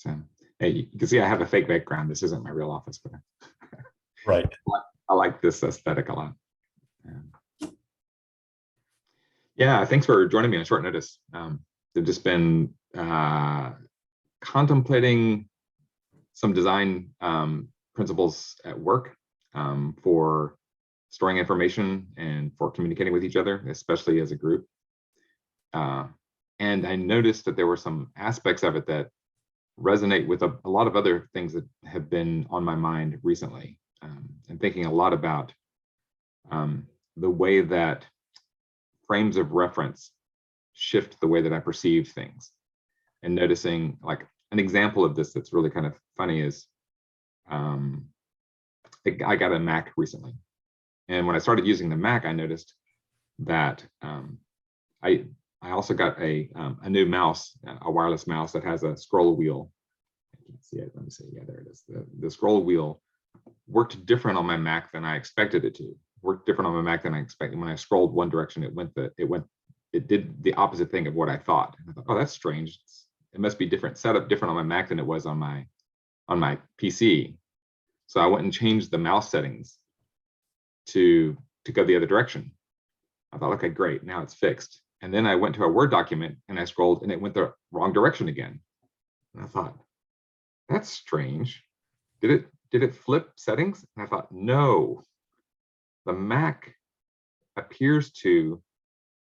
So hey, you can see I have a fake background. This isn't my real office, but Right. I like this aesthetic a lot. Yeah, thanks for joining me on short notice. I've just been contemplating some design principles at work for storing information and for communicating with each other, especially as a group. And I noticed that there were some aspects of it that resonate with a lot of other things that have been on my mind recently. And thinking a lot about the way that frames of reference shift the way that I perceive things. And noticing, like, an example of this that's really kind of funny is I got a Mac recently. And when I started using the Mac, I noticed that I also got a new mouse, a wireless mouse that has a scroll wheel. I can't see it. Let me see. Yeah, there it is. The scroll wheel worked different on my Mac than I expected it to. Worked different on my Mac than I expected. When I scrolled one direction, it did the opposite thing of what I thought. And I thought, oh, that's strange. It must be different, set up different on my Mac than it was on my PC. So I went and changed the mouse settings to go the other direction. I thought, okay, great, now it's fixed. And then I went to a Word document and I scrolled and it went the wrong direction again. And I thought, that's strange. Did it flip settings? And I thought, no. The Mac appears to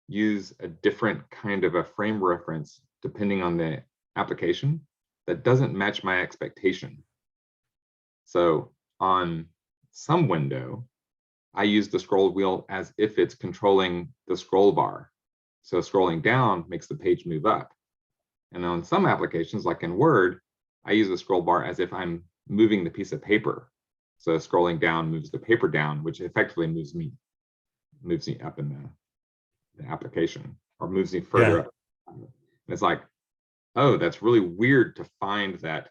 use a different kind of a frame reference depending on the application that doesn't match my expectation. So on some window, I use the scroll wheel as if it's controlling the scroll bar. So scrolling down makes the page move up. And on some applications, like in Word, I use the scroll bar as if I'm moving the piece of paper. So scrolling down moves the paper down, which effectively moves me up in the application, or moves me further up. And it's like, oh, that's really weird to find that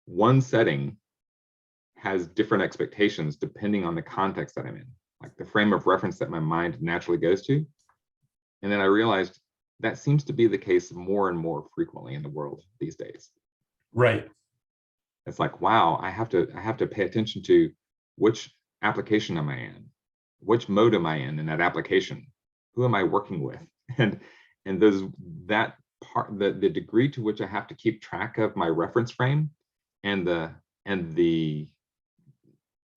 one setting has different expectations depending on the context that I'm in, like the frame of reference that my mind naturally goes to. And then I realized that seems to be the case more and more frequently in the world these days. Right. It's like, wow, I have to pay attention to which application am I in, which mode am I in that application, who am I working with, and that part, the degree to which I have to keep track of my reference frame and the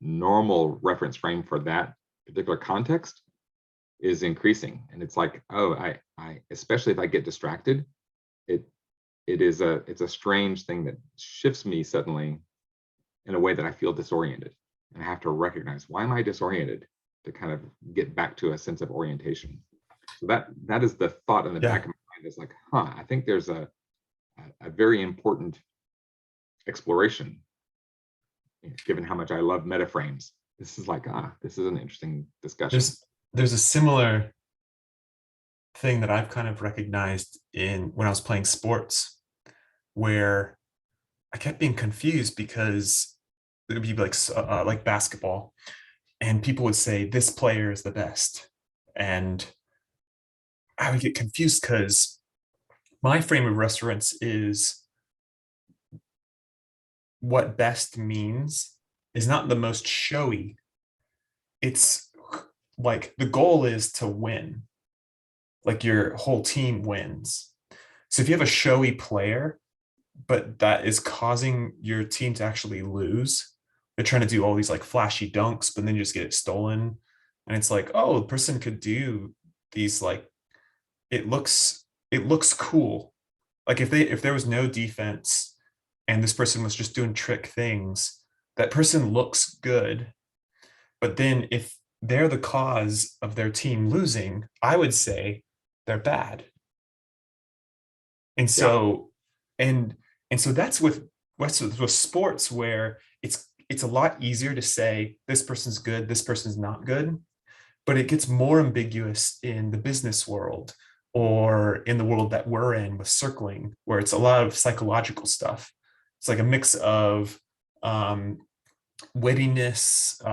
normal reference frame for that particular context is increasing. And it's like, oh, I especially if I get distracted, it's a strange thing that shifts me suddenly in a way that I feel disoriented. And I have to recognize, why am I disoriented, to kind of get back to a sense of orientation. So that is the thought in the back of my mind. It's like, I think there's a very important exploration, given how much I love metaframes. This is like, this is an interesting discussion. There's a similar thing that I've kind of recognized when I was playing sports, where I kept being confused because it would be like basketball, and people would say this player is the best, and I would get confused because my frame of reference is what best means is not the most showy. It's like the goal is to win, like your whole team wins. So if you have a showy player, but that is causing your team to actually lose, they're trying to do all these like flashy dunks, but then you just get it stolen. And it's like, oh, the person could do these, like, it looks cool. Like if there was no defense and this person was just doing trick things, that person looks good. But then if they're the cause of their team losing, I would say they're bad. And so, and so that's with sports, where it's a lot easier to say this person's good, this person's not good, but it gets more ambiguous in the business world, or in the world that we're in with circling, where it's a lot of psychological stuff. It's like a mix of wittiness,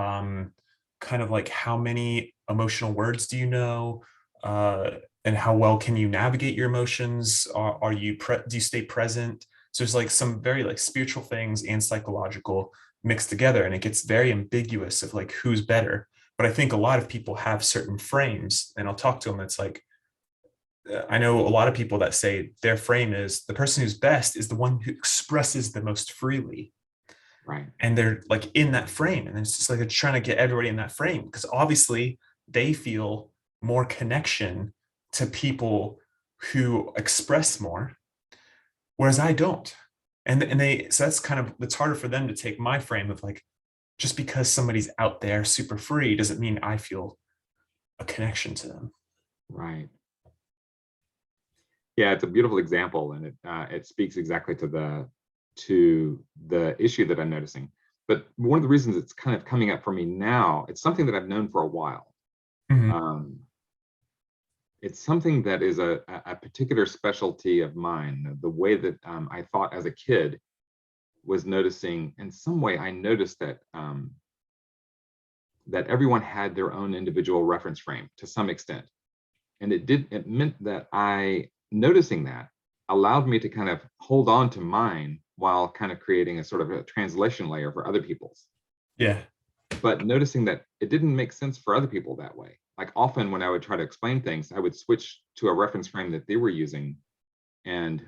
kind of like how many emotional words do you know, and how well can you navigate your emotions? Do you stay present? So there's like some very like spiritual things and psychological mixed together, and it gets very ambiguous of like who's better. But I think a lot of people have certain frames, and I'll talk to them. It's like, I know a lot of people that say their frame is the person who's best is the one who expresses the most freely. Right. And they're like in that frame. And it's just like they're trying to get everybody in that frame because obviously they feel more connection to people who express more, whereas I don't. And they, so that's kind of, it's harder for them to take my frame of like, just because somebody's out there super free doesn't mean I feel a connection to them. Right. Yeah, it's a beautiful example, and it speaks exactly to the issue that I'm noticing. But one of the reasons it's kind of coming up for me now, it's something that I've known for a while. Mhm. It's something that is a particular specialty of mine. The way that I thought as a kid was noticing, in some way, I noticed that that everyone had their own individual reference frame to some extent, and it meant that noticing that allowed me to kind of hold on to mine while kind of creating a sort of a translation layer for other people's. Yeah. But noticing that it didn't make sense for other people that way. Like often when I would try to explain things, I would switch to a reference frame that they were using, and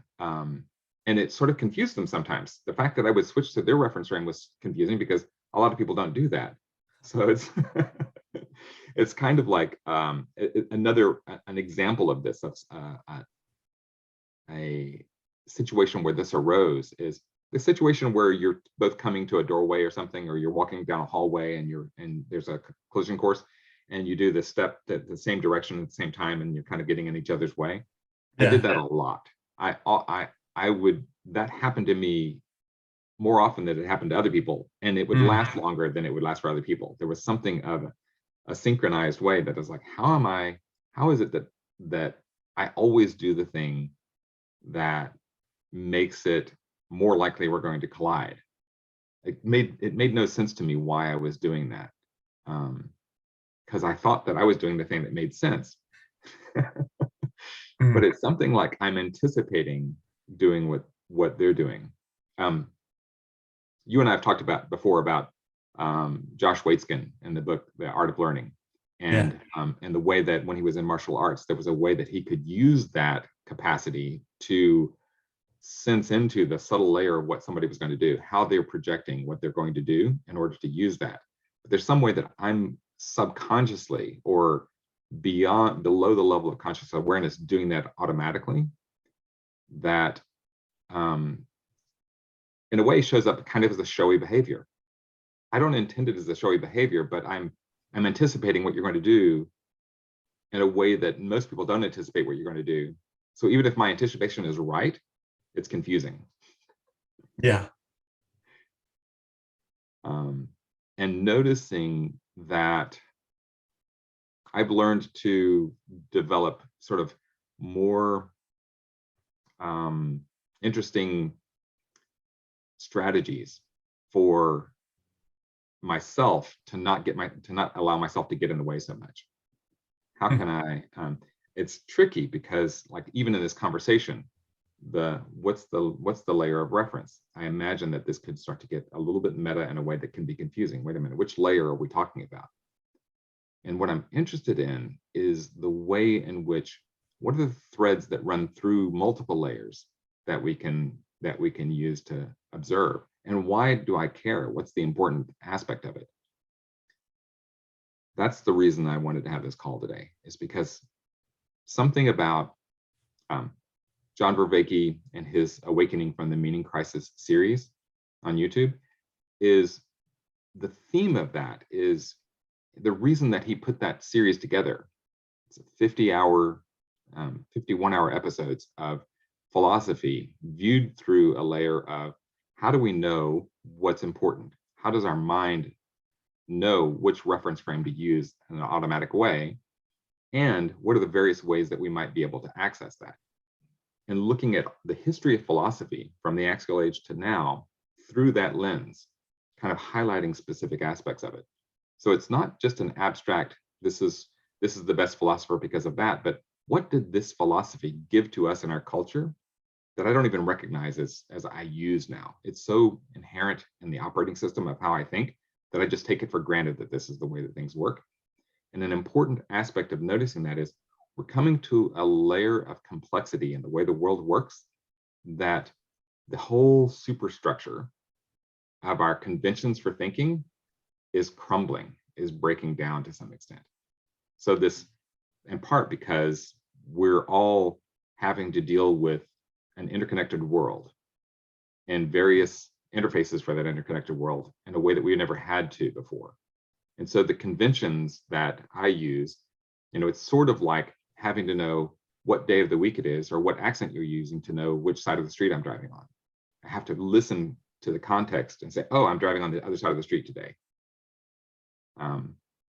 it sort of confused them sometimes. The fact that I would switch to their reference frame was confusing because a lot of people don't do that. So it's it's kind of like an example of this, of a situation where this arose, is the situation where you're both coming to a doorway or something, or you're walking down a hallway and there's a collision course, and you do the step the same direction at the same time, and you're kind of getting in each other's way. I Yeah. did that a lot. I would, that happened to me more often than it happened to other people, and it would last longer than it would last for other people. There was something of a synchronized way that was like, how is it that I always do the thing that makes it more likely we're going to collide? It made no sense to me why I was doing that, because I thought that I was doing the thing that made sense. But it's something like I'm anticipating doing what they're doing. You and I have talked about before about Josh Waitzkin in the book The Art of Learning, Yeah. and the way that when he was in martial arts, there was a way that he could use that capacity to sense into the subtle layer of what somebody was going to do, how they're projecting what they're going to do in order to use that. But there's some way that I'm subconsciously or below the level of conscious awareness doing that automatically, that in a way shows up kind of as a showy behavior. I don't intend it as a showy behavior, but I'm anticipating what you're going to do in a way that most people don't anticipate what you're going to do. So even if my anticipation is right, it's confusing. Yeah. And noticing that I've learned to develop sort of more interesting strategies for myself to not allow myself to get in the way so much. How can I? It's tricky because, like, even in this conversation, what's the layer of reference? I imagine that this could start to get a little bit meta in a way that can be confusing. Wait a minute, which layer are we talking about? And what I'm interested in is the way in which, what are the threads that run through multiple layers that we can use to observe, and why do I care? What's the important aspect of it? That's the reason I wanted to have this call today, is because something about John Vervaeke and his Awakening from the Meaning Crisis series on YouTube, is the theme of that is the reason that he put that series together. It's a 51-hour episodes of philosophy viewed through a layer of, how do we know what's important? How does our mind know which reference frame to use in an automatic way? And what are the various ways that we might be able to access that? And looking at the history of philosophy from the Axial Age to now through that lens, kind of highlighting specific aspects of it. So it's not just an abstract, this is the best philosopher because of that, but what did this philosophy give to us in our culture that I don't even recognize as I use now. It's so inherent in the operating system of how I think that I just take it for granted that this is the way that things work. And an important aspect of noticing that is we're coming to a layer of complexity in the way the world works, that the whole superstructure of our conventions for thinking is crumbling, is breaking down to some extent. So this, in part because we're all having to deal with an interconnected world and various interfaces for that interconnected world in a way that we never had to before. And so the conventions that I use, it's sort of like having to know what day of the week it is or what accent you're using to know which side of the street I'm driving on. I have to listen to the context and say, oh, I'm driving on the other side of the street today.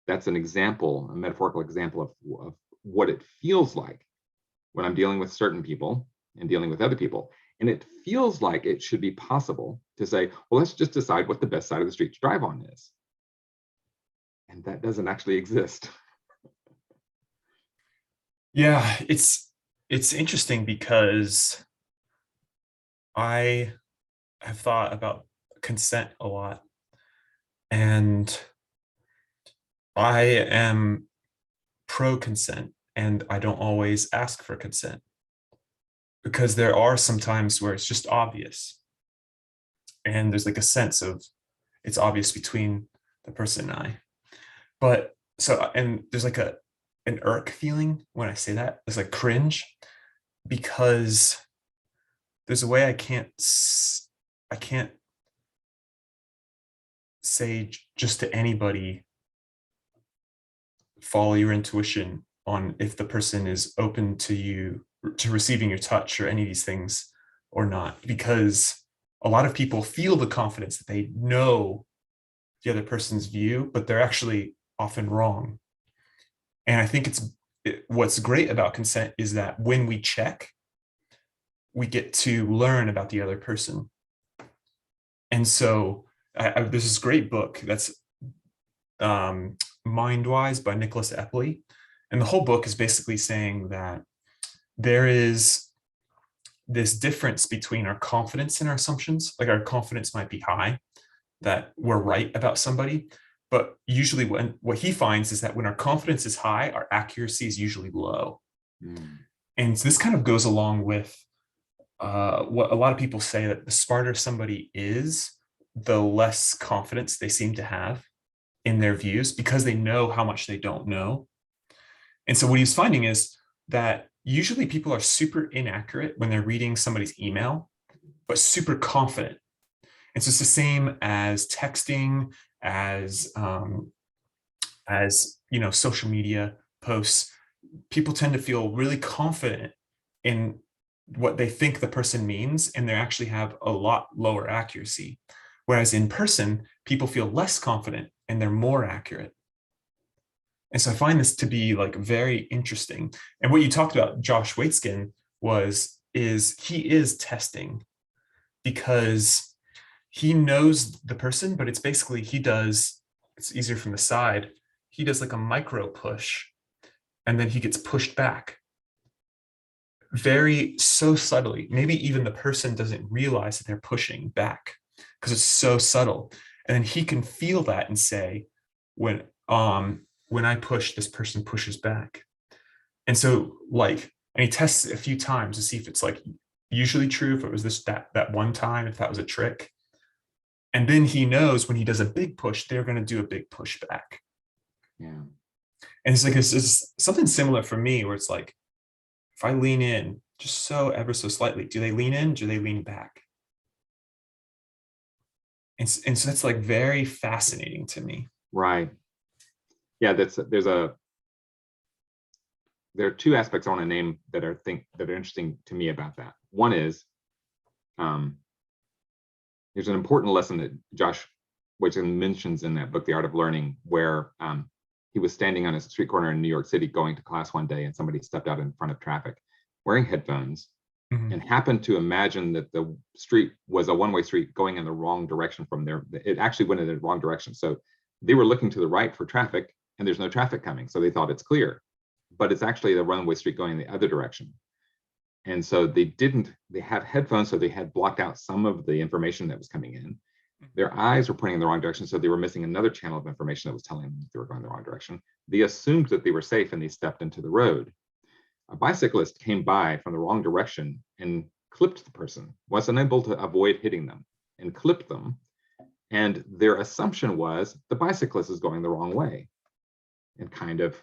That's an example, a metaphorical example of what it feels like when I'm dealing with certain people and dealing with other people. And it feels like it should be possible to say, well, let's just decide what the best side of the street to drive on is. And that doesn't actually exist. Yeah, it's interesting because I have thought about consent a lot, and I am pro consent, and I don't always ask for consent because there are some times where it's just obvious, and there's like a sense of it's obvious between the person and I. But so, and there's like an irk feeling when I say that. It's like cringe, because there's a way I can't say just to anybody, follow your intuition on if the person is open to you, to receiving your touch or any of these things or not, because a lot of people feel the confidence that they know the other person's view, but they're actually often wrong. And I think what's great about consent is that when we check, we get to learn about the other person. And so there's this great book that's Mind-Wise by Nicholas Epley. And the whole book is basically saying that there is this difference between our confidence and our assumptions. Like our confidence might be high, that we're right about somebody, but usually what he finds is that when our confidence is high, our accuracy is usually low. And so this kind of goes along with what a lot of people say, that the smarter somebody is, the less confidence they seem to have in their views because they know how much they don't know. And so what he's finding is that usually people are super inaccurate when they're reading somebody's email, but super confident. And so it's the same as texting, as social media posts. People tend to feel really confident in what they think the person means, and they actually have a lot lower accuracy. Whereas in person, people feel less confident and they're more accurate. And so I find this to be like very interesting. And what you talked about, Josh Waitzkin, is he is testing, because he knows the person, but it's basically it's easier from the side. He does like a micro push, and then he gets pushed back so subtly. Maybe even the person doesn't realize that they're pushing back because it's so subtle. And then he can feel that and say, when I push, this person pushes back. And so and he tests it a few times to see if it's like usually true, if it was that one time, if that was a trick. And then he knows when he does a big push, they're going to do a big push back. Yeah. And it's something similar for me, where it's like, if I lean in just so ever so slightly, do they lean in? Do they lean back? And so that's like very fascinating to me. Right. Yeah, there are two aspects I want to name that are interesting to me about that. One is there's an important lesson that Josh Waitzkin mentions in that book, The Art of Learning, where he was standing on a street corner in New York City going to class one day, and somebody stepped out in front of traffic wearing headphones and happened to imagine that the street was a one-way street going in the wrong direction from there. It actually went in the wrong direction. So they were looking to the right for traffic, and there's no traffic coming. So they thought it's clear, but it's actually the one-way street going in the other direction. And so they didn't they had headphones, so they had blocked out some of the information that was coming in. Their eyes were pointing in the wrong direction, so they were missing another channel of information that was telling them they were going the wrong direction. They assumed that they were safe and they stepped into the road. A bicyclist came by from the wrong direction and clipped the person, was unable to avoid hitting them and clipped them. And their assumption was the bicyclist is going the wrong way, and kind of,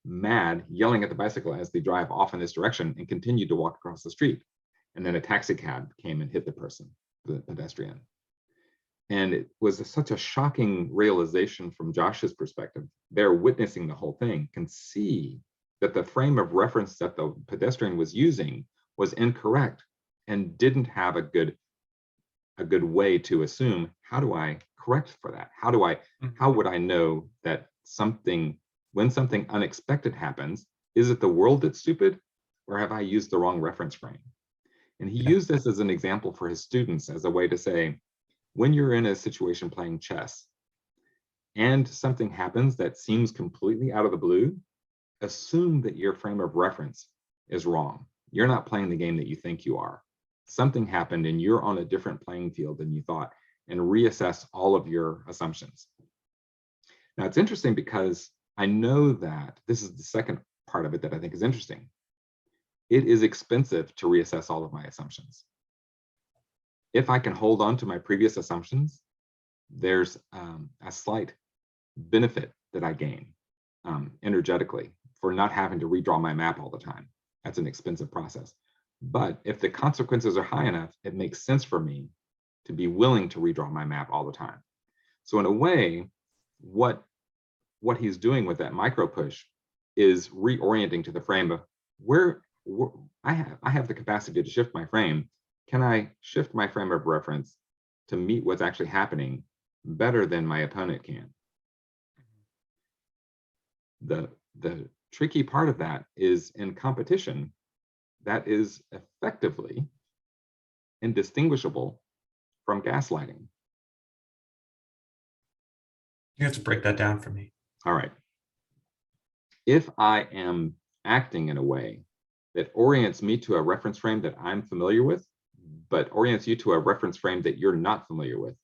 mad, yelling at the bicycle as they drive off in this direction and continued to walk across the street. And then a taxi cab came and hit the person, the pedestrian. And it was such a shocking realization from Josh's perspective. They're witnessing the whole thing, can see that the frame of reference that the pedestrian was using was incorrect and didn't have a good way to assume, how do I correct for that? How would I know that when something unexpected happens, is it the world that's stupid, or have I used the wrong reference frame? And he used this as an example for his students as a way to say, when you're in a situation playing chess and something happens that seems completely out of the blue, assume that your frame of reference is wrong. You're not playing the game that you think you are. Something happened and you're on a different playing field than you thought, and reassess all of your assumptions. Now, it's interesting because I know that this is the second part of it that I think is interesting. It is expensive to reassess all of my assumptions. If I can hold on to my previous assumptions, there's a slight benefit that I gain energetically for not having to redraw my map all the time. That's an expensive process. But if the consequences are high enough, it makes sense for me to be willing to redraw my map all the time. So in a way, what he's doing with that micro push is reorienting to the frame of where I have the capacity to shift my frame. Can I shift my frame of reference to meet what's actually happening better than my opponent can? The tricky part of that is in competition, that is effectively indistinguishable from gaslighting. You have to break that down for me. All right. If I am acting in a way that orients me to a reference frame that I'm familiar with, but orients you to a reference frame that you're not familiar with,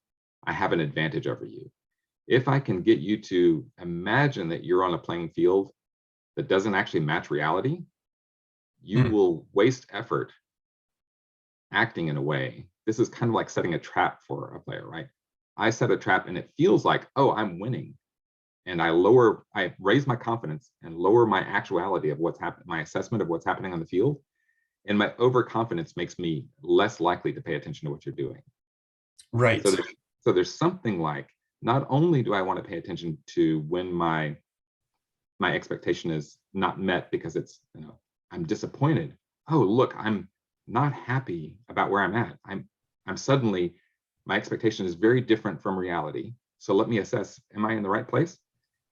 I have an advantage over you. If I can get you to imagine that you're on a playing field that doesn't actually match reality, you will waste effort acting in a way. This is kind of like setting a trap for a player, right? I set a trap and it feels like, oh, I'm winning. And I raise my confidence and lower my actuality of what's happening, my assessment of what's happening on the field. And my overconfidence makes me less likely to pay attention to what you're doing. Right. So there's something like, not only do I want to pay attention to when my expectation is not met because it's, I'm disappointed. Oh, look, I'm not happy about where I'm at. I'm suddenly, my expectation is very different from reality. So let me assess, am I in the right place?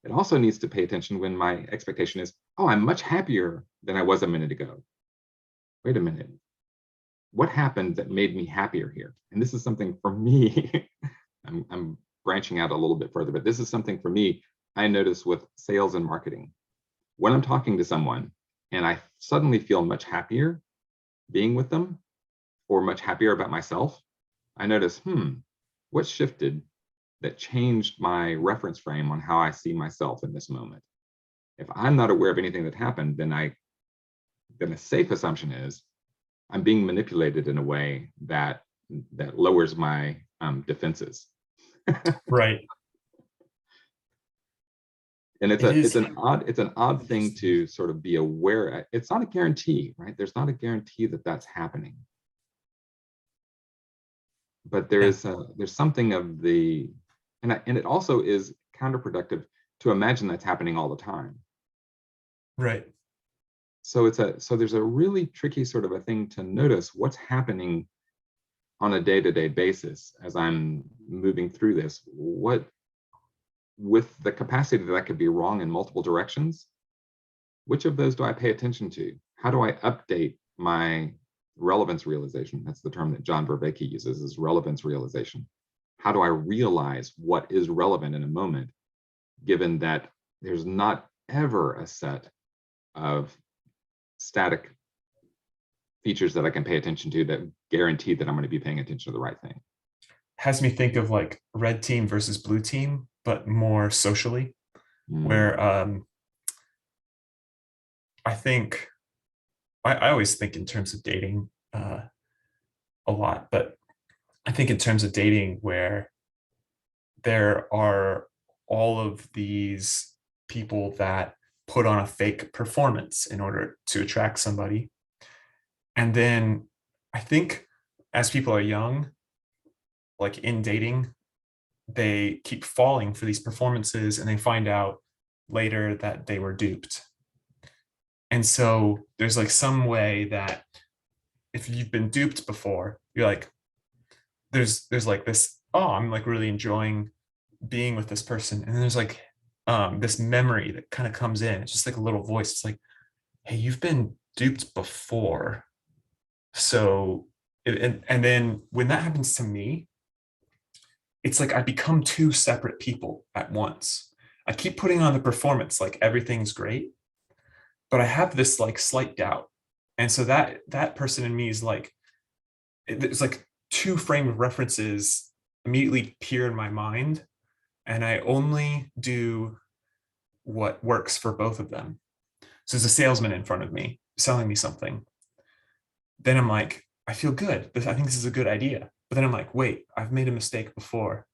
It also needs to pay attention when my expectation is, oh, I'm much happier than I was a minute ago. Wait a minute. What happened that made me happier here? And this is something for me, I'm branching out a little bit further, but this is something for me I notice with sales and marketing. When I'm talking to someone and I suddenly feel much happier being with them, or much happier about myself, I notice, what shifted that changed my reference frame on how I see myself in this moment? If I'm not aware of anything that happened, then a safe assumption is I'm being manipulated in a way that lowers my defenses. Right. And it's an odd thing to sort of be aware. It's not a guarantee, right? There's not a guarantee that that's happening. But there's something of the, and it also is counterproductive to imagine that's happening all the time. Right. So there's a really tricky sort of a thing to notice what's happening on a day-to-day basis as I'm moving through this. What, with the capacity that I could be wrong in multiple directions, which of those do I pay attention to? How do I update my relevance realization? That's the term that John Vervaeke uses, is relevance realization. How do I realize what is relevant in a moment, given that there's not ever a set of static features that I can pay attention to that guarantee that I'm going to be paying attention to the right thing. Has me think of like red team versus blue team, but more socially, where I think I always think in terms of dating a lot, but I think in terms of dating where there are all of these people that put on a fake performance in order to attract somebody. And then I think as people are young, like in dating, they keep falling for these performances and they find out later that they were duped. And so there's like some way that if you've been duped before, you're like, there's like this, oh, I'm like really enjoying being with this person. And then there's like this memory that kind of comes in. It's just like a little voice. It's like, hey, you've been duped before. So, and then when that happens to me, it's like I become two separate people at once. I keep putting on the performance like everything's great, but I have this like slight doubt. And so that person in me is like, it's like two frame of references immediately appear in my mind, and I only do what works for both of them. So there's a salesman in front of me selling me something. Then I'm like, I feel good. I think this is a good idea. But then I'm like, wait, I've made a mistake before.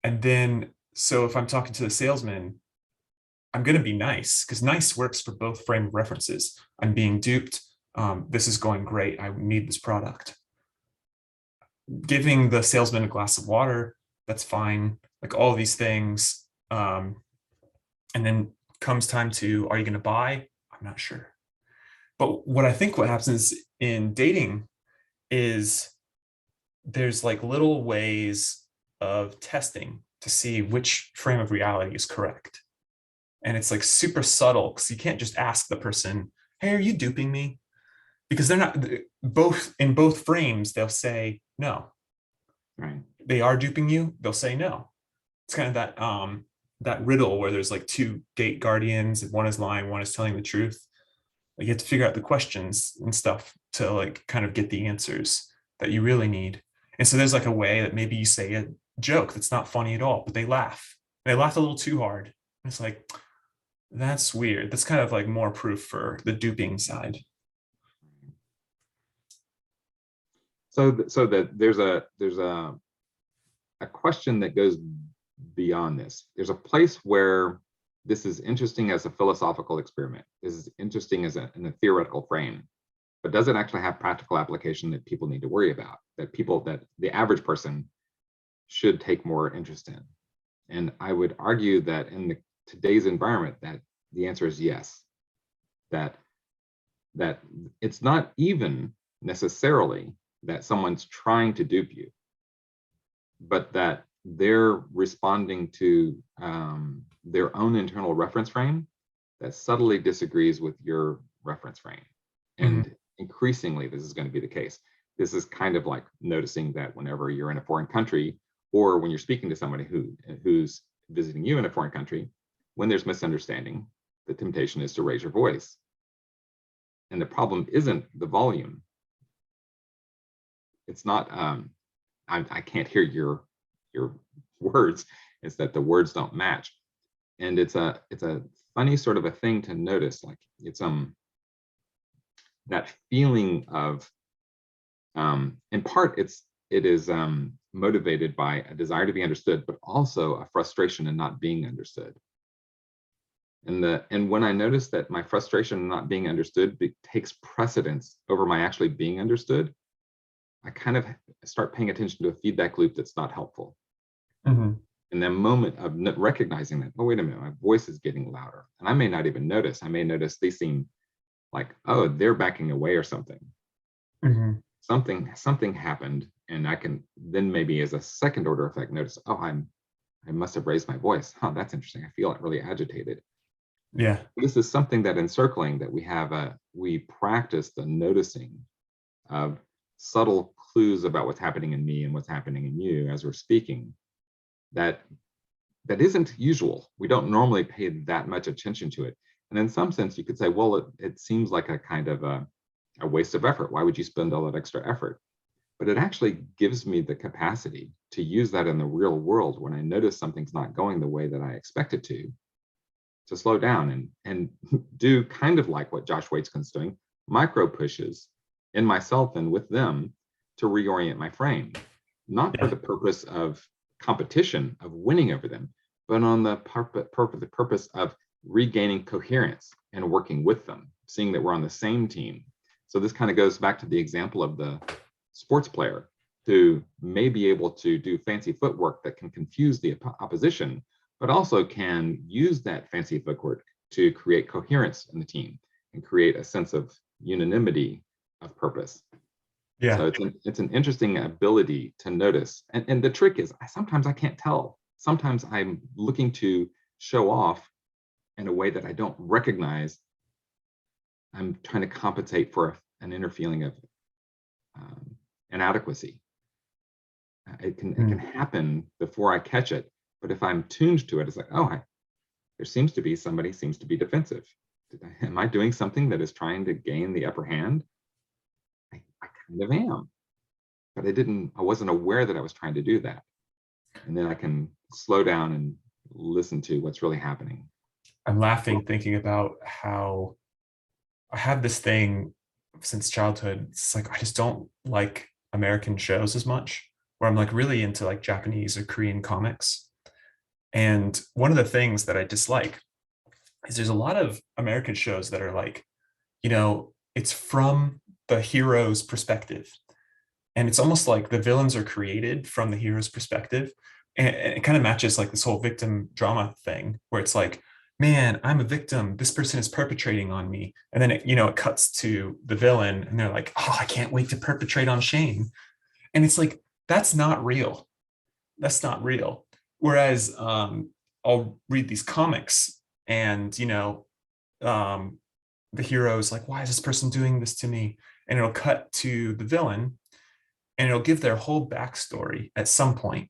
And then, so if I'm talking to the salesman, I'm going to be nice because nice works for both frame of references. I'm being duped. This is going great. I need this product. Giving the salesman a glass of water, that's fine. Like all these things. And then comes time to, are you going to buy? I'm not sure. But what I think what happens in dating is there's like little ways of testing to see which frame of reality is correct. And it's like super subtle because you can't just ask the person, hey, are you duping me? Because they're not both in both frames, they'll say no. Right. They are duping you, they'll say no. It's kind of that riddle where there's like two gate guardians, and one is lying, one is telling the truth. Like you have to figure out the questions and stuff to like kind of get the answers that you really need. And so there's like a way that maybe you say a joke that's not funny at all, but they laugh. They laughed a little too hard. And it's like, that's weird. That's kind of like more proof for the duping side. So that there's a question that goes beyond this. There's a place where this is interesting as a philosophical experiment. This is interesting as in a theoretical frame, but does it actually have practical application that people need to worry about, that the average person should take more interest in? And I would argue that in today's environment, that the answer is yes. That it's not even necessarily that someone's trying to dupe you, but that they're responding to their own internal reference frame that subtly disagrees with your reference frame. And increasingly, this is going to be the case. This is kind of like noticing that whenever you're in a foreign country, or when you're speaking to somebody who's visiting you in a foreign country, when there's misunderstanding, the temptation is to raise your voice. And the problem isn't the volume. It's not, I can't hear your words. It's that the words don't match. And it's a funny sort of a thing to notice. Like it's that feeling of, in part, it is motivated by a desire to be understood, but also a frustration in not being understood. And when I notice that my frustration in not being understood takes precedence over my actually being understood, I kind of start paying attention to a feedback loop that's not helpful. In the moment of recognizing that, oh, wait a minute, my voice is getting louder. And I may not even notice. I may notice they seem like, oh, they're backing away or something. Something happened. And I can then maybe as a second order effect notice, oh, I must have raised my voice. Huh, that's interesting. I feel really agitated. Yeah. This is something that in circling that we practice the noticing of subtle clues about what's happening in me and what's happening in you as we're speaking. That isn't usual. We don't normally pay that much attention to it. And in some sense, you could say, well, it seems like a kind of a waste of effort. Why would you spend all that extra effort? But it actually gives me the capacity to use that in the real world when I notice something's not going the way that I expect it to slow down and do kind of like what Josh Waitzkin's doing, micro pushes in myself and with them to reorient my frame, not for Yeah. the purpose of competition, of winning over them, but on the purpose of regaining coherence and working with them, seeing that we're on the same team. So this kind of goes back to the example of the sports player who may be able to do fancy footwork that can confuse the opposition, but also can use that fancy footwork to create coherence in the team and create a sense of unanimity of purpose. Yeah. So it's an interesting ability to notice. And the trick is sometimes I can't tell. Sometimes I'm looking to show off in a way that I don't recognize. I'm trying to compensate for an inner feeling of inadequacy. It can happen before I catch it, but if I'm tuned to it, it's like, oh, there seems to be somebody seems to be defensive. Am I doing something that is trying to gain the upper hand? I kind of am, but I wasn't aware that I was trying to do that. And then I can slow down and listen to what's really happening. I'm laughing thinking about how I have this thing since childhood. It's like I just don't like American shows as much, where I'm like really into like Japanese or Korean comics. And one of the things that I dislike is there's a lot of American shows that are like, it's from the hero's perspective. And it's almost like the villains are created from the hero's perspective. And it kind of matches like this whole victim drama thing where it's like, man, I'm a victim. This person is perpetrating on me. And then it cuts to the villain and they're like, oh, I can't wait to perpetrate on Shane. And it's like, that's not real. That's not real. Whereas I'll read these comics and, the hero's like, why is this person doing this to me? And it'll cut to the villain and it'll give their whole backstory at some point.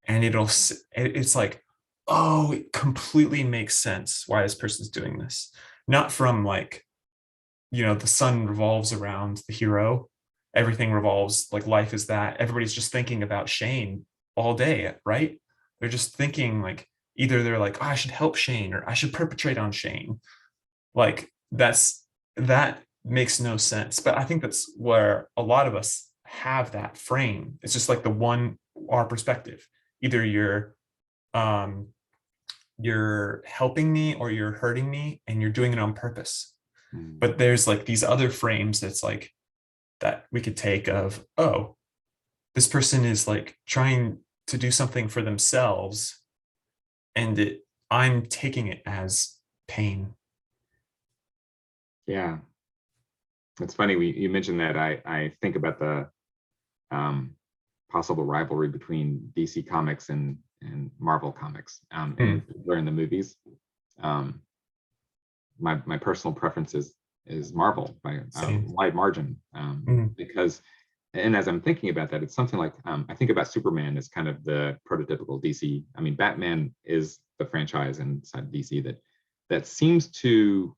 And it's like, oh, it completely makes sense why this person's doing this. Not from like, the sun revolves around the hero. Everything revolves, like life is that. Everybody's just thinking about Shane all day, right? They're just thinking like, either they're like, oh, I should help Shane or I should perpetrate on Shane. Like that makes no sense. But I think that's where a lot of us have that frame. It's just like our perspective. Either you're helping me or you're hurting me and you're doing it on purpose. But there's like these other frames that's like that we could take of, oh, this person is like trying to do something for themselves and I'm taking it as pain. Yeah, it's funny. You mentioned that. I think about the possible rivalry between DC Comics and Marvel Comics, and in the movies. My personal preference is Marvel by a wide margin, because, and as I'm thinking about that, it's something like I think about Superman as kind of the prototypical DC. I mean, Batman is the franchise inside DC that seems to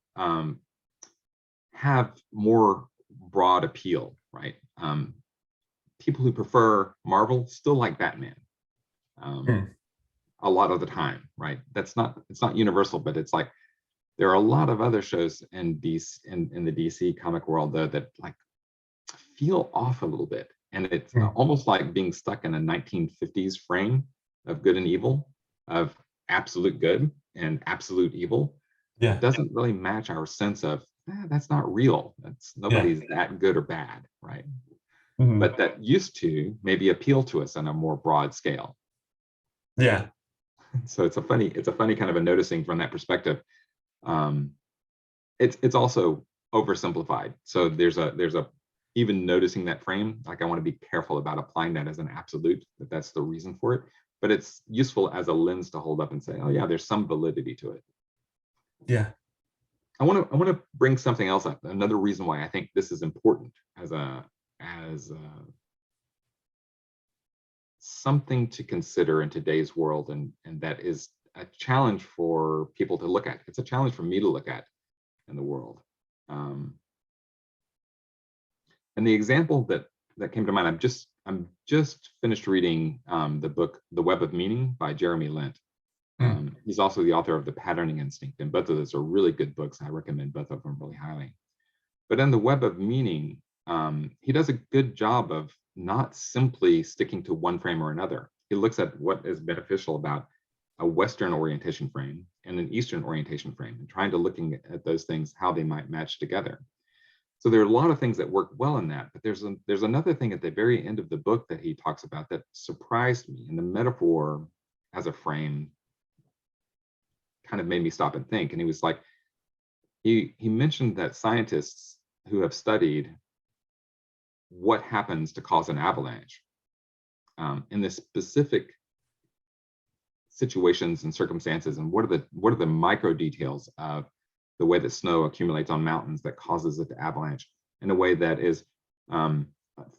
have more broad appeal, right? People who prefer Marvel still like Batman a lot of the time, right? It's not universal, but it's like there are a lot of other shows in the DC comic world though that like feel off a little bit, and it's almost like being stuck in a 1950s frame of good and evil, of absolute good and absolute evil. Yeah. It doesn't really match our sense of that's not real. Nobody's that good or bad, right? But that used to maybe appeal to us on a more broad scale. Yeah. So it's a funny kind of a noticing from that perspective. It's also oversimplified. So there's a even noticing that frame, like I want to be careful about applying that as an absolute, that's the reason for it. But it's useful as a lens to hold up and say, oh yeah, there's some validity to it. Yeah. I want to bring something else up. Another reason why I think this is important as something to consider in today's world, and that is a challenge for people to look at. It's a challenge for me to look at in the world. And the example that came to mind, I'm just finished reading the book The Web of Meaning by Jeremy Lent. He's also the author of The Patterning Instinct, and both of those are really good books. I recommend both of them really highly. But in The Web of Meaning, he does a good job of not simply sticking to one frame or another. He looks at what is beneficial about a Western orientation frame and an Eastern orientation frame, and trying to looking at those things, how they might match together. So there are a lot of things that work well in that, but there's another thing at the very end of the book that he talks about that surprised me, and the metaphor as a frame kind of made me stop and think. And he was like, he mentioned that scientists who have studied what happens to cause an avalanche in the specific situations and circumstances, and what are the micro details of the way that snow accumulates on mountains that causes it to avalanche in a way that is,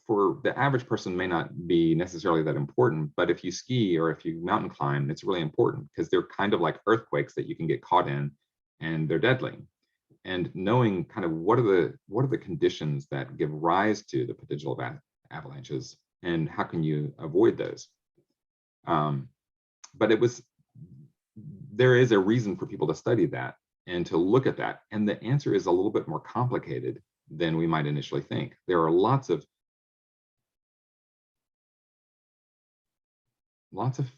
for the average person, may not be necessarily that important, but if you ski or if you mountain climb, it's really important because they're kind of like earthquakes that you can get caught in, and they're deadly. And knowing kind of what are the conditions that give rise to the potential of avalanches, and how can you avoid those? But there is a reason for people to study that and to look at that. And the answer is a little bit more complicated than we might initially think. There are lots of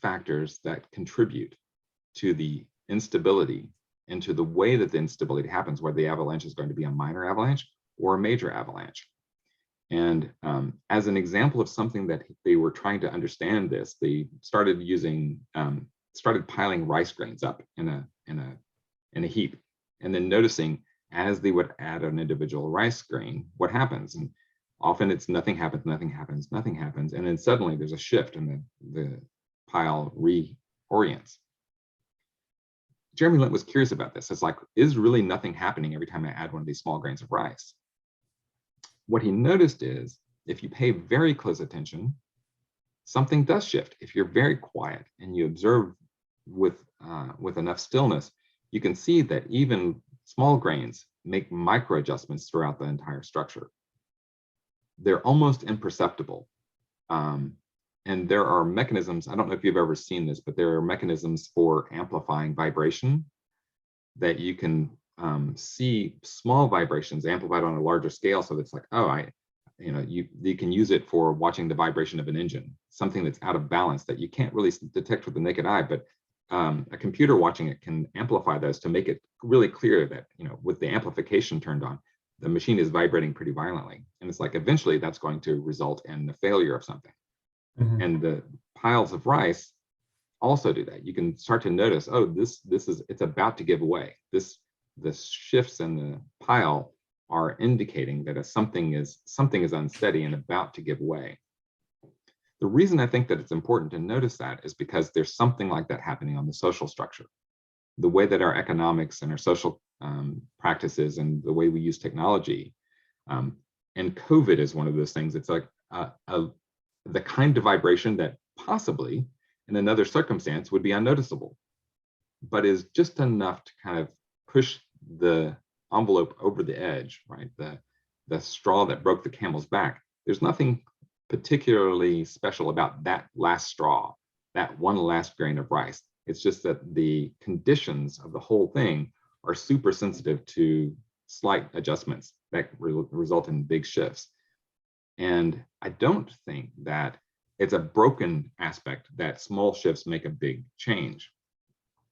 factors that contribute to the instability and to the way that the instability happens, whether the avalanche is going to be a minor avalanche or a major avalanche. And as an example of something that they were trying to understand this, they started piling rice grains up in a heap, and then noticing as they would add an individual rice grain, what happens. And often it's nothing happens, nothing happens, nothing happens, and then suddenly there's a shift and the pile reorients. Jeremy Lent was curious about this. It's like, is really nothing happening every time I add one of these small grains of rice? What he noticed is, if you pay very close attention, something does shift. If you're very quiet and you observe with enough stillness, you can see that even small grains make micro adjustments throughout the entire structure. They're almost imperceptible. And there are mechanisms, I don't know if you've ever seen this, but there are mechanisms for amplifying vibration that you can see small vibrations amplified on a larger scale. So it's like, oh, you can use it for watching the vibration of an engine, something that's out of balance that you can't really detect with the naked eye, but a computer watching it can amplify those to make it really clear that, with the amplification turned on, the machine is vibrating pretty violently. And it's like, eventually that's going to result in the failure of something. Mm-hmm. And the piles of rice also do that. You can start to notice, oh, it's about to give away. The shifts in the pile are indicating that something is unsteady and about to give way. The reason I think that it's important to notice that is because there's something like that happening on the social structure. The way that our economics and our social practices and the way we use technology, and COVID is one of those things. It's like the kind of vibration that possibly in another circumstance would be unnoticeable, but is just enough to kind of push the envelope over the edge, right? The straw that broke the camel's back. There's nothing particularly special about that last straw, that one last grain of rice. It's just that the conditions of the whole thing are super sensitive to slight adjustments that result in big shifts. And I don't think that it's a broken aspect that small shifts make a big change.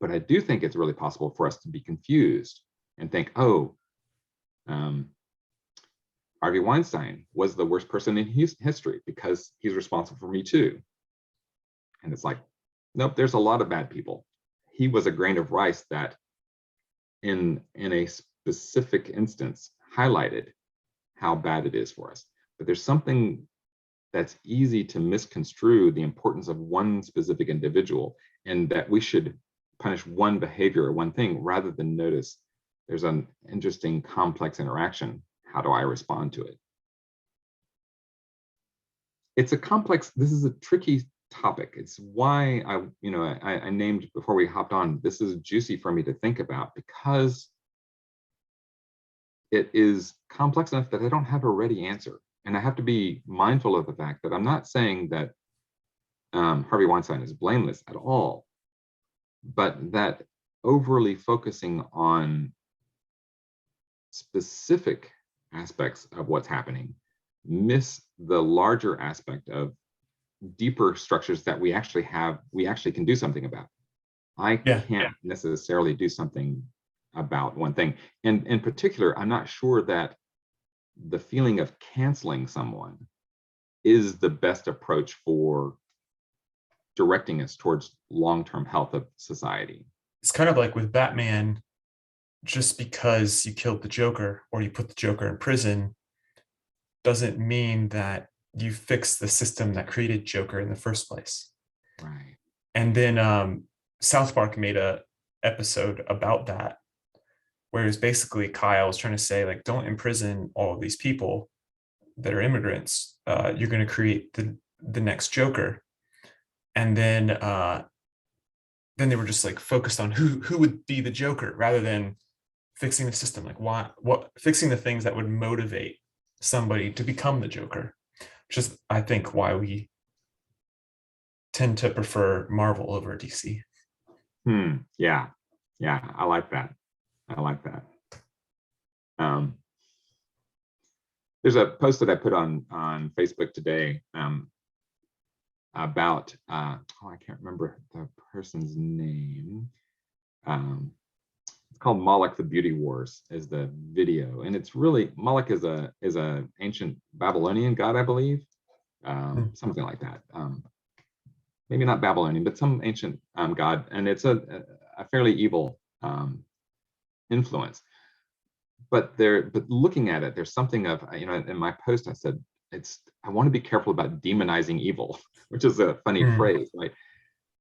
But I do think it's really possible for us to be confused and think, oh, Harvey Weinstein was the worst person in history because he's responsible for Me Too. And it's like, nope, there's a lot of bad people. He was a grain of rice that in a specific instance highlighted how bad it is for us. But there's something that's easy to misconstrue the importance of one specific individual, and that we should punish one behavior or one thing rather than notice there's an interesting complex interaction. How do I respond to it? It's a complex, this is a tricky topic. It's why I named before we hopped on, this is juicy for me to think about, because it is complex enough that I don't have a ready answer. and I have to be mindful of the fact that I'm not saying that Harvey Weinstein is blameless at all, but that overly focusing on specific aspects of what's happening miss the larger aspect of deeper structures that we actually can do something about. I can't necessarily do something about one thing. And in particular, I'm not sure that the feeling of canceling someone is the best approach for directing us towards long-term health of society. It's kind of like with Batman, just because you killed the Joker or you put the Joker in prison doesn't mean that you fix the system that created Joker in the first place. Right. And then South Park made a episode about that, where it's basically Kyle was trying to say, like, don't imprison all of these people that are immigrants. You're going to create the next Joker. And then they were just like focused on who would be the Joker rather than fixing the system. Like fixing the things that would motivate somebody to become the Joker, which is, I think, why we tend to prefer Marvel over DC. Yeah. I like that. There's a post that I put on Facebook today about I can't remember the person's name. It's called Moloch: The Beauty Wars is the video, and it's really, Moloch is a ancient Babylonian god, I believe, something like that. Maybe not Babylonian, but some ancient god, and it's a fairly evil influence. But looking at it, there's something of, in my post I said, I want to be careful about demonizing evil, which is a funny phrase, right?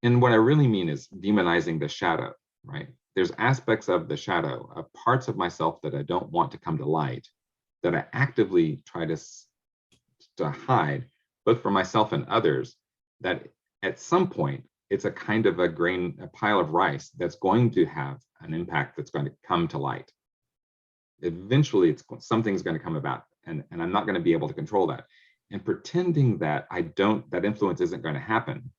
And what I really mean is demonizing the shadow, right? There's aspects of the shadow, of parts of myself that I don't want to come to light, that I actively try to hide, both for myself and others, that at some point, it's a kind of a pile of rice that's going to have an impact that's going to come to light. Eventually, something's going to come about, and I'm not going to be able to control that. And pretending that that influence isn't going to happen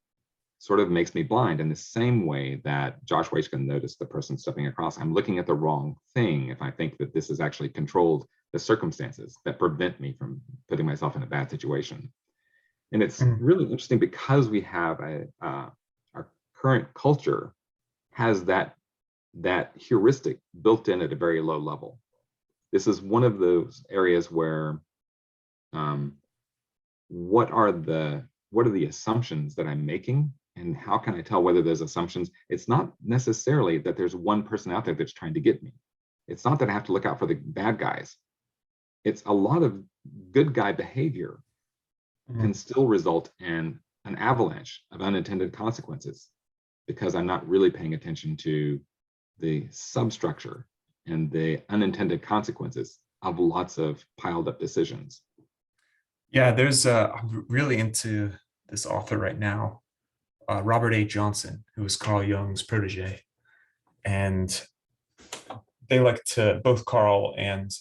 sort of makes me blind, in the same way that Josh Waitzkin noticed the person stepping across. I'm looking at the wrong thing if I think that this has actually controlled the circumstances that prevent me from putting myself in a bad situation. And it's really interesting because we have our current culture has that heuristic built in at a very low level. This is one of those areas where what are the assumptions that I'm making, and how can I tell whether those assumptions, it's not necessarily that there's one person out there that's trying to get me. It's not that I have to look out for the bad guys. It's a lot of good guy behavior can still result in an avalanche of unintended consequences, because I'm not really paying attention to the substructure and the unintended consequences of lots of piled up decisions. Yeah, I'm really into this author right now, Robert A. Johnson, who was Carl Jung's protege. And both Carl and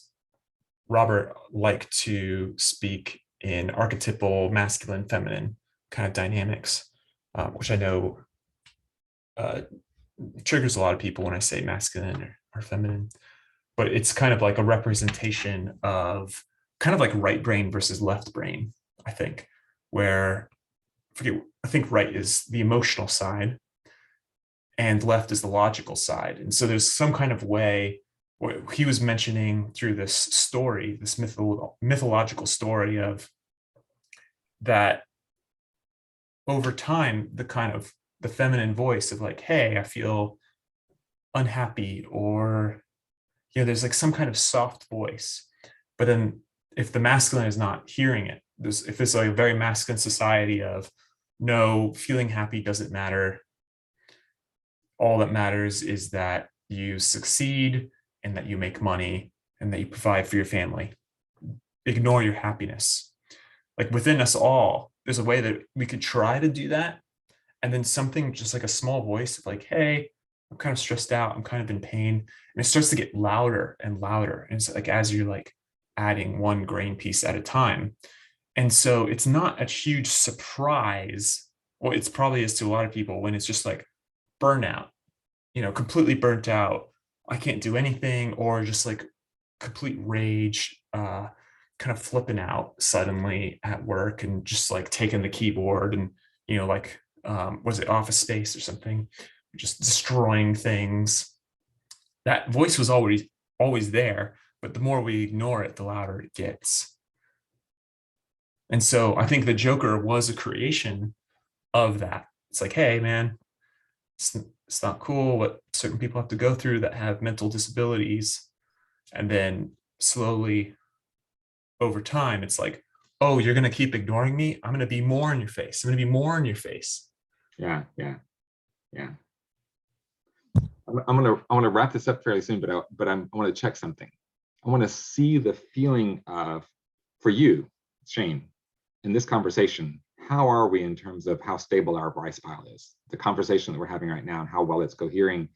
Robert like to speak in archetypal masculine, feminine kind of dynamics, which I know triggers a lot of people when I say masculine or feminine. But it's kind of like a representation of kind of like right brain versus left brain, I think, where I think right is the emotional side and left is the logical side. And so there's some kind of way, what he was mentioning through this story, this mythological story of that over time, the feminine voice of like, hey, I feel unhappy, or there's like some kind of soft voice. But then if the masculine is not hearing it, if it's like a very masculine society of no, feeling happy doesn't matter. All that matters is that you succeed and that you make money and that you provide for your family. Ignore your happiness. Like within us all, there's a way that we could try to do that. And then something just like a small voice of like, hey, I'm kind of stressed out. I'm kind of in pain. And it starts to get louder and louder. And it's like, as you're like adding one grain piece at a time. And so it's not a huge surprise. Well, it's probably is to a lot of people when it's just like burnout, completely burnt out. I can't do anything, or just like complete rage, kind of flipping out suddenly at work and just like taking the keyboard and, like, was it Office Space or something, just destroying things. That voice was always there, but the more we ignore it, the louder it gets. And so I think the Joker was a creation of that. It's like, hey, man, it's not cool what certain people have to go through that have mental disabilities. And then slowly over time, it's like, oh, you're going to keep ignoring me. I'm going to be more in your face. I'm going to be more in your face. Yeah. I want to wrap this up fairly soon, but I want to check something. I want to see the feeling of, for you, Shane, in this conversation, how are we in terms of how stable our rice pile is? The conversation that we're having right now and how well it's cohering,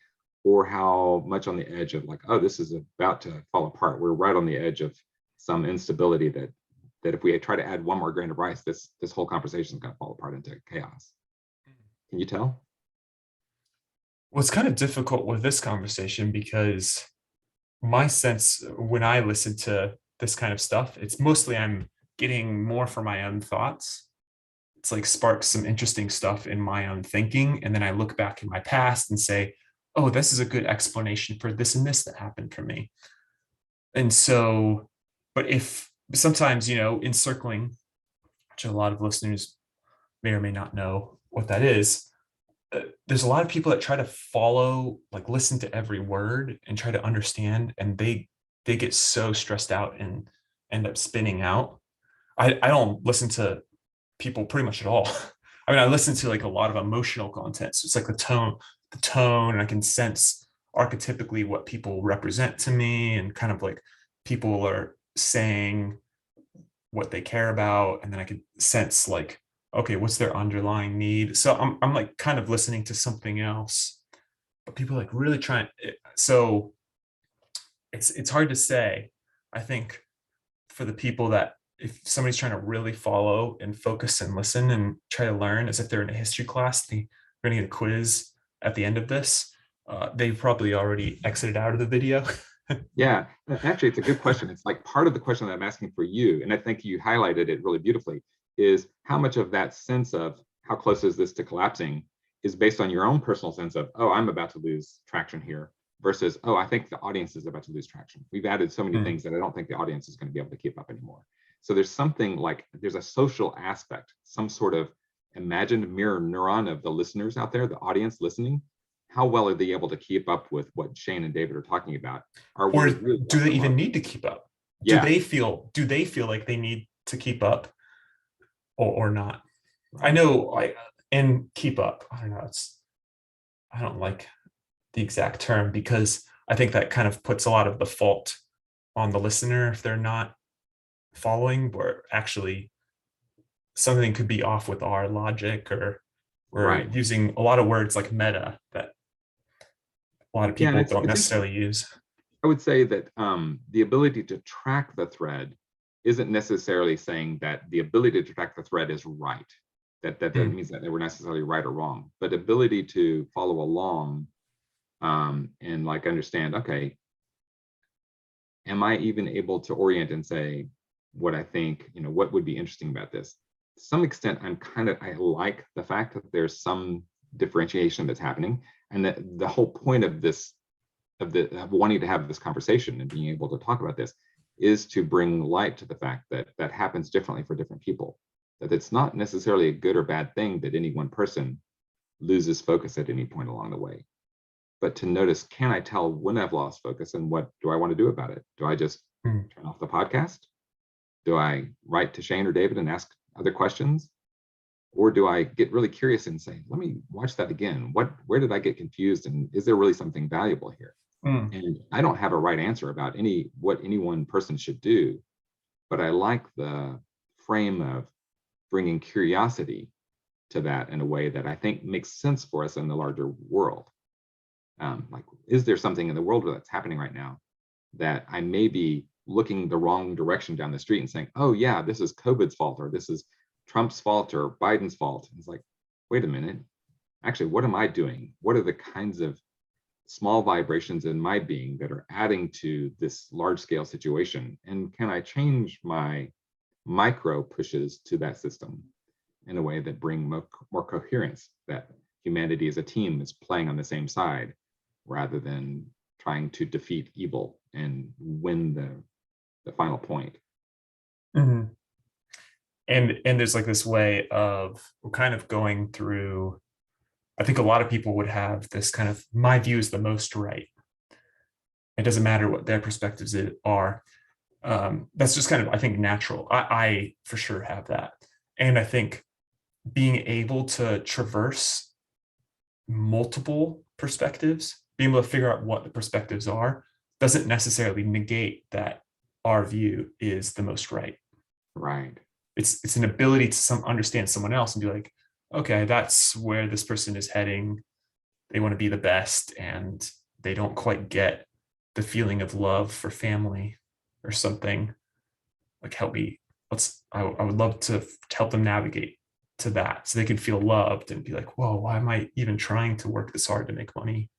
or how much on the edge of like, oh, this is about to fall apart. We're right on the edge of some instability that if we try to add one more grain of rice, this whole conversation is going to fall apart into chaos. Can you tell? Well, it's kind of difficult with this conversation because my sense when I listen to this kind of stuff, it's mostly I'm getting more from my own thoughts. It's like sparks some interesting stuff in my own thinking. And then I look back in my past and say, oh, this is a good explanation for this and this that happened for me. And so, but if sometimes, encircling, which a lot of listeners may or may not know what that is, there's a lot of people that try to follow, like listen to every word and try to understand, and they get so stressed out and end up spinning out. I don't listen to people pretty much at all. I mean, I listen to like a lot of emotional content. So it's like the tone, and I can sense archetypically what people represent to me, and kind of like people are saying what they care about. And then I can sense like, okay, what's their underlying need? So I'm like kind of listening to something else, but people like really trying. So it's hard to say. I think for the people that if somebody's trying to really follow and focus and listen and try to learn as if they're in a history class, they're going to get a quiz at the end of this. They've probably already exited out of the video. Yeah, actually, it's a good question. It's like part of the question that I'm asking for you, and I think you highlighted it really beautifully, is how much of that sense of how close is this to collapsing is based on your own personal sense of, oh, I'm about to lose traction here, versus, oh, I think the audience is about to lose traction. We've added so many things that I don't think the audience is going to be able to keep up anymore. So there's something like, there's a social aspect, some sort of imagined mirror neuron of the listeners out there, the audience listening. How well are they able to keep up with what Shane and David are talking about? Or really do they even need to keep up? Yeah. Do they feel like they need to keep up or not? Right. I know, and keep up, I don't know, I don't like the exact term, because I think that kind of puts a lot of the fault on the listener if they're not following, where actually something could be off with our logic, or we're using a lot of words like meta that a lot of people don't necessarily use. I would say that the ability to track the thread isn't necessarily saying that the ability to track the thread is right. That means that they were necessarily right or wrong, but ability to follow along and like understand, okay, am I even able to orient and say what I think, what would be interesting about this? To some extent, I like the fact that there's some differentiation that's happening, and that the whole point of this, of wanting to have this conversation and being able to talk about this, is to bring light to the fact that that happens differently for different people. That it's not necessarily a good or bad thing that any one person loses focus at any point along the way. But to notice, can I tell when I've lost focus, and what do I want to do about it? Do I just turn off the podcast? Do I write to Shane or David and ask other questions? Or do I get really curious and say, let me watch that again? Where did I get confused? And is there really something valuable here? And I don't have a right answer about what any one person should do, but I like the frame of bringing curiosity to that in a way that I think makes sense for us in the larger world. Like, is there something in the world that's happening right now that I may be looking the wrong direction down the street and saying, oh yeah, this is COVID's fault, or this is Trump's fault, or Biden's fault. It's like, wait a minute, actually, what am I doing? What are the kinds of small vibrations in my being that are adding to this large scale situation? And can I change my micro pushes to that system in a way that bring more coherence, that humanity as a team is playing on the same side rather than trying to defeat evil and win the final point. Mhm. And there's like this way of, we're kind of going through, I think a lot of people would have this kind of, my view is the most right. It doesn't matter what their perspectives are. That's just kind of, I think, natural. I for sure have that. And I think being able to traverse multiple perspectives, being able to figure out what the perspectives are, doesn't necessarily negate that our view is the most right. Right. It's an ability to understand someone else and be like, okay, that's where this person is heading. They want to be the best, and they don't quite get the feeling of love for family or something. Like, help me. I would love to help them navigate to that so they can feel loved and be like, whoa, why am I even trying to work this hard to make money?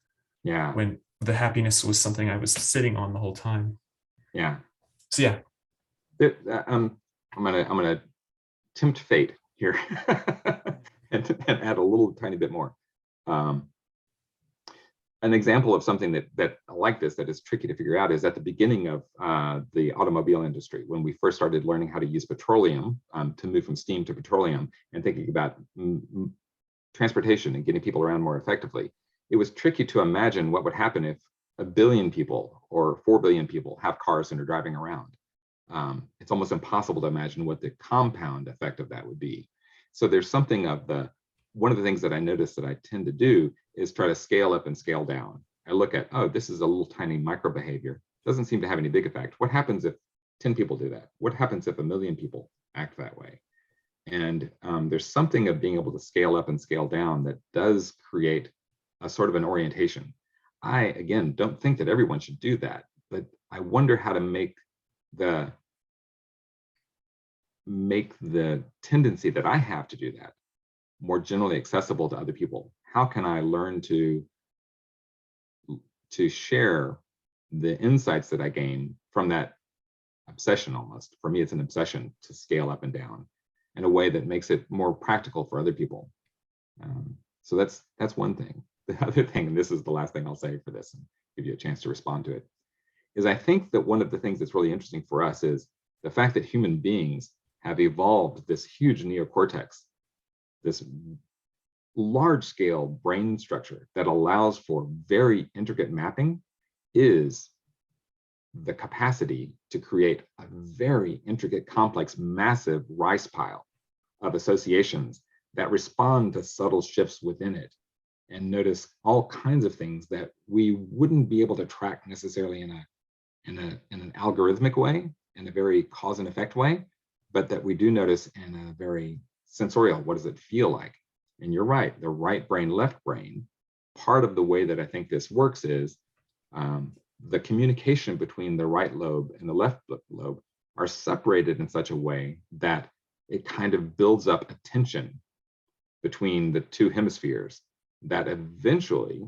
Yeah. When the happiness was something I was sitting on the whole time. Yeah. So yeah. I'm gonna tempt fate here and add a little tiny bit more. An example of something that like this that is tricky to figure out is at the beginning of the automobile industry, when we first started learning how to use petroleum to move from steam to petroleum and thinking about transportation and getting people around more effectively. It was tricky to imagine what would happen if 1 billion people or 4 billion people have cars and are driving around. It's almost impossible to imagine what the compound effect of that would be. So there's something of one of the things that I notice that I tend to do is try to scale up and scale down. I look at, oh, this is a little tiny micro behavior. Doesn't seem to have any big effect. What happens if 10 people do that? What happens if 1 million people act that way? And there's something of being able to scale up and scale down that does create a sort of an orientation. I, again, don't think that everyone should do that, but I wonder how to make the tendency that I have to do that more generally accessible to other people. How can I learn to share the insights that I gain from that obsession? Almost, for me, it's an obsession to scale up and down in a way that makes it more practical for other people. So that's one thing. The other thing, and this is the last thing I'll say for this and give you a chance to respond to it, is I think that one of the things that's really interesting for us is the fact that human beings have evolved this huge neocortex, this large scale brain structure that allows for very intricate mapping, is the capacity to create a very intricate, complex, massive rice pile of associations that respond to subtle shifts within it and notice all kinds of things that we wouldn't be able to track necessarily in an algorithmic way, in a very cause and effect way, but that we do notice in a very sensorial, what does it feel like? And you're right, the right brain, left brain, part of the way that I think this works is the communication between the right lobe and the left lobe are separated in such a way that it kind of builds up a tension between the two hemispheres that eventually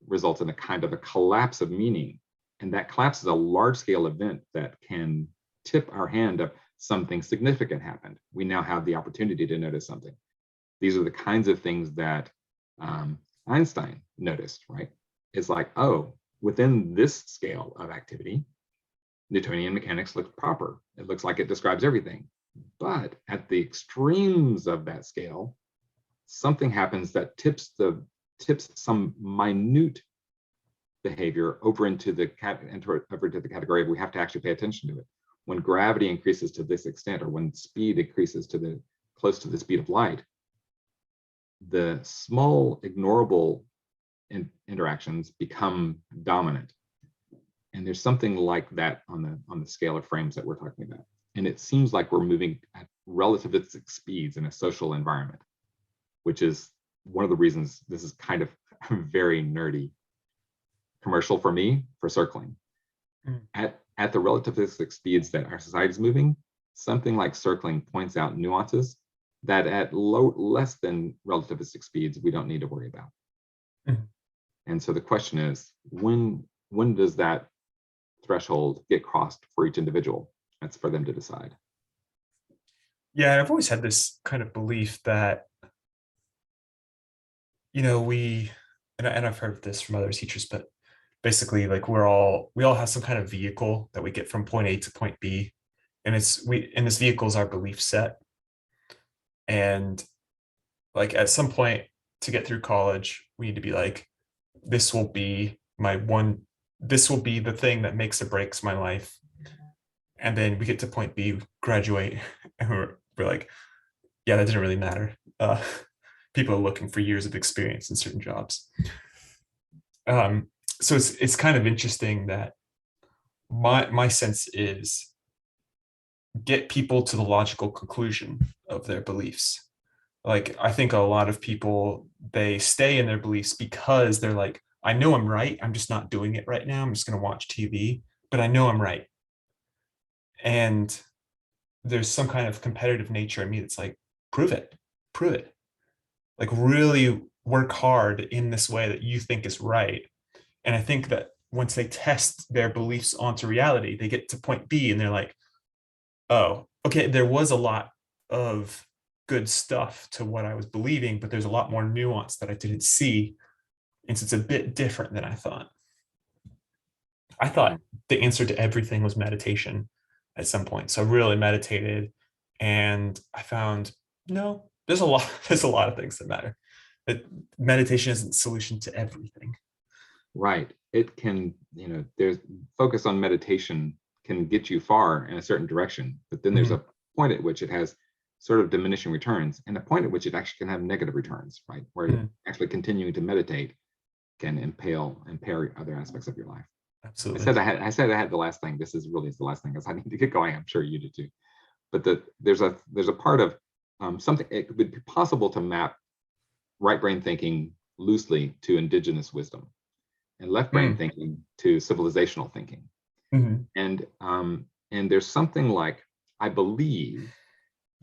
results in a kind of a collapse of meaning. And that collapse is a large scale event that can tip our hand of something significant happened. We now have the opportunity to notice something. These are the kinds of things that Einstein noticed, right? It's like, oh, within this scale of activity, Newtonian mechanics looks proper. It looks like it describes everything. But at the extremes of that scale, something happens that tips some minute behavior over into the category of we have to actually pay attention to it. When gravity increases to this extent, or when speed increases to close to the speed of light, the small ignorable interactions become dominant. And there's something like that on the scale of frames that we're talking about. And it seems like we're moving at relativistic speeds in a social environment, which is one of the reasons this is kind of a very nerdy commercial for me for circling. At at the relativistic speeds that our society is moving, something like circling points out nuances that at less than relativistic speeds, we don't need to worry about. Mhm. And so the question is, when does that threshold get crossed for each individual? That's for them to decide. Yeah, and I've always had this kind of belief that, and I've heard this from other teachers, but basically, like we all have some kind of vehicle that we get from point A to point B, and this vehicle is our belief set. And like at some point to get through college, we need to be like, this will be the thing that makes or breaks my life. And then we get to point B, graduate, and we're like, yeah, that didn't really matter. People are looking for years of experience in certain jobs. So it's kind of interesting that my sense is get people to the logical conclusion of their beliefs. Like I think a lot of people, they stay in their beliefs because they're like, I know I'm right, I'm just not doing it right now, I'm just going to watch TV, but I know I'm right. And there's some kind of competitive nature in me that's like, prove it, like really work hard in this way that you think is right. And I think that once they test their beliefs onto reality, they get to point B and they're like, oh, okay, there was a lot of good stuff to what I was believing, but there's a lot more nuance that I didn't see. And so it's a bit different than I thought. I thought the answer to everything was meditation at some point. So I really meditated and I found, no, there's a lot of things that matter. But meditation isn't the solution to everything. Right. It can, there's focus on meditation can get you far in a certain direction, but then there's a point at which it has sort of diminishing returns and a point at which it actually can have negative returns, right? Where actually continuing to meditate can impair other aspects of your life. Absolutely. I said I had the last thing. This is really the last thing because I need to get going. I'm sure you do too. But there's a part of something. It would be possible to map right brain thinking loosely to indigenous wisdom, and left brain thinking to civilizational thinking. And there's something like, I believe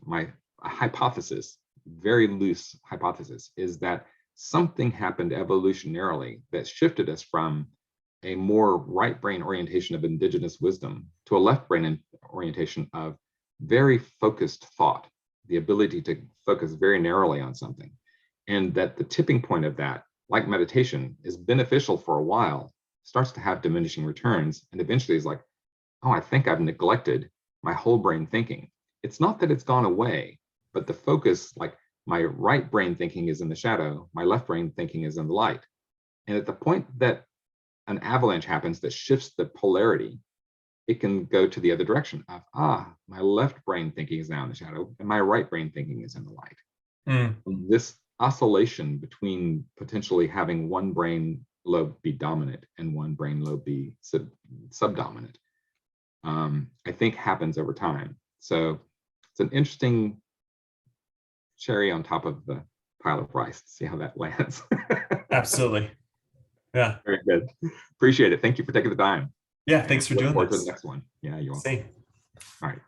my hypothesis, very loose hypothesis, is that something happened evolutionarily that shifted us from a more right brain orientation of indigenous wisdom to a left brain orientation of very focused thought, the ability to focus very narrowly on something. And that the tipping point of that, like meditation, is beneficial for a while, starts to have diminishing returns, and eventually is like, oh, I think I've neglected my whole brain thinking. It's not that it's gone away, but the focus, like my right brain thinking is in the shadow, my left brain thinking is in the light. And at the point that an avalanche happens that shifts the polarity, it can go to the other direction of, my left brain thinking is now in the shadow and my right brain thinking is in the light. This oscillation between potentially having one brain lobe be dominant and one brain lobe be subdominant, I think happens over time. So it's an interesting cherry on top of the pile of rice to see how that lands. Absolutely. Yeah. Very good. Appreciate it. Thank you for taking the time. Yeah. Thanks for doing Look forward to this. the next one. Yeah, you're welcome. Same. All right.